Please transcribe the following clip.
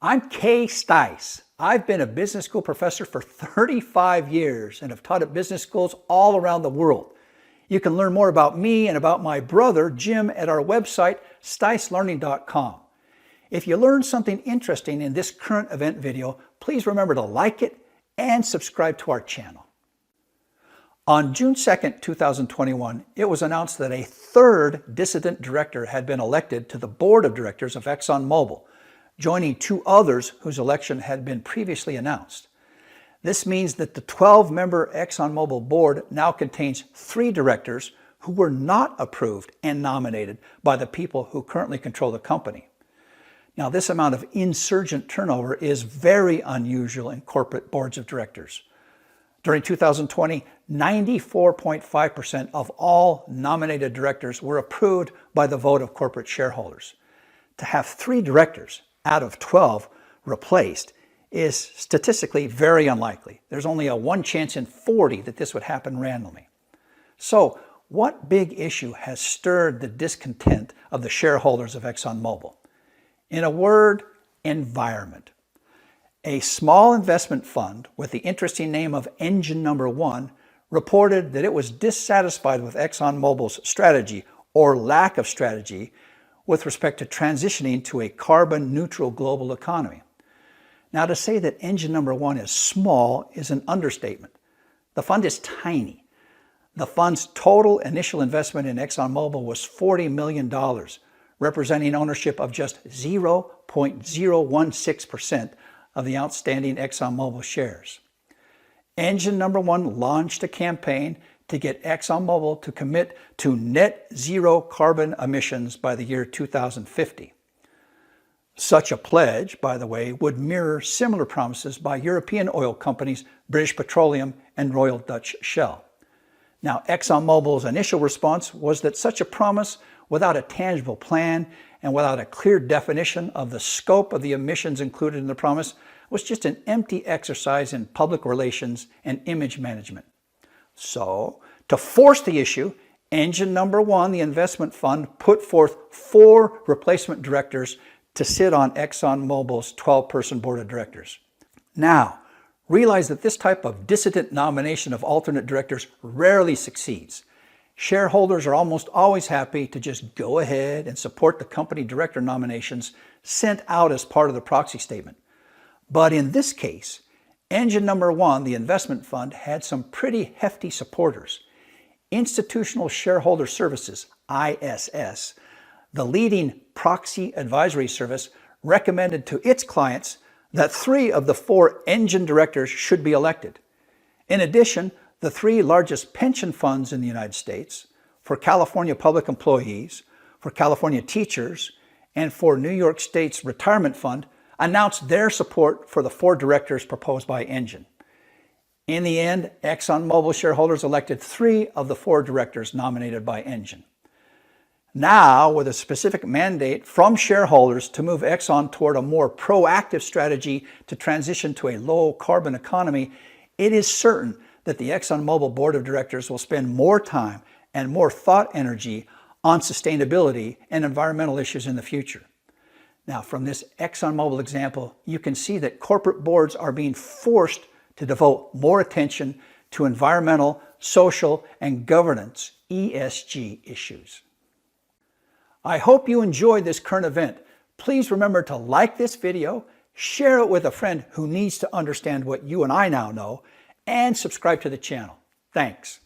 I'm Kay Stice. I've been a business school professor for 35 years and have taught at business schools all around the world. You can learn more about me and about my brother, Jim, at our website, sticelearning.com. If you learned something interesting in this current event video, please remember to like it and subscribe to our channel. On June 2nd, 2021, it was announced that a third dissident director had been elected to the board of directors of Exxon Mobil, joining two others whose election had been previously announced. This means that the 12-member Exxon Mobil board now contains 3 directors who were not approved and nominated by the people who currently control the company. Now, this amount of insurgent turnover is very unusual in corporate boards of directors. During 2020, 94.5% of all nominated directors were approved by the vote of corporate shareholders. To have 3 directors out of 12 replaced is statistically very unlikely. There's only a 1 chance in 40 that this would happen randomly. So, what big issue has stirred the discontent of the shareholders of Exxon Mobil? In a word, environment. A small investment fund with the interesting name of Engine Number 1 reported that it was dissatisfied with Exxon Mobil's strategy or lack of strategy with respect to transitioning to a carbon-neutral global economy. Now, to say that Engine Number 1 is small is an understatement. The fund is tiny. The fund's total initial investment in Exxon Mobil was $40 million, representing ownership of just 0.016% of the outstanding Exxon Mobil shares. Engine Number 1 launched a campaign to get Exxon Mobil to commit to net zero carbon emissions by the year 2050. Such a pledge, by the way, would mirror similar promises by European oil companies British Petroleum and Royal Dutch Shell. Now, Exxon Mobil's initial response was that such a promise, without a tangible plan and without a clear definition of the scope of the emissions included in the promise, was just an empty exercise in public relations and image management. So, to force the issue, Engine Number 1, the investment fund, put forth 4 replacement directors to sit on Exxon Mobil's 12-person board of directors. Now, realize that this type of dissident nomination of alternate directors rarely succeeds. Shareholders are almost always happy to just go ahead and support the company director nominations sent out as part of the proxy statement. But in this case, Engine Number 1, the investment fund, had some pretty hefty supporters. Institutional Shareholder Services, ISS, the leading proxy advisory service, recommended to its clients that 3 of the 4 Engine directors should be elected. In addition, the 3 largest pension funds in the United States, for California public employees, for California teachers, and for New York State's retirement fund, announced their support for the 4 directors proposed by Engine. In the end, Exxon Mobil shareholders elected 3 of the 4 directors nominated by Engine. Now, with a specific mandate from shareholders to move Exxon toward a more proactive strategy to transition to a low-carbon economy, it is certain that the Exxon Mobil board of directors will spend more time and more thought energy on sustainability and environmental issues in the future. Now, from this Exxon Mobil example, you can see that corporate boards are being forced to devote more attention to environmental, social, and governance (ESG) issues. I hope you enjoyed this current event. Please remember to like this video, share it with a friend who needs to understand what you and I now know, and subscribe to the channel. Thanks.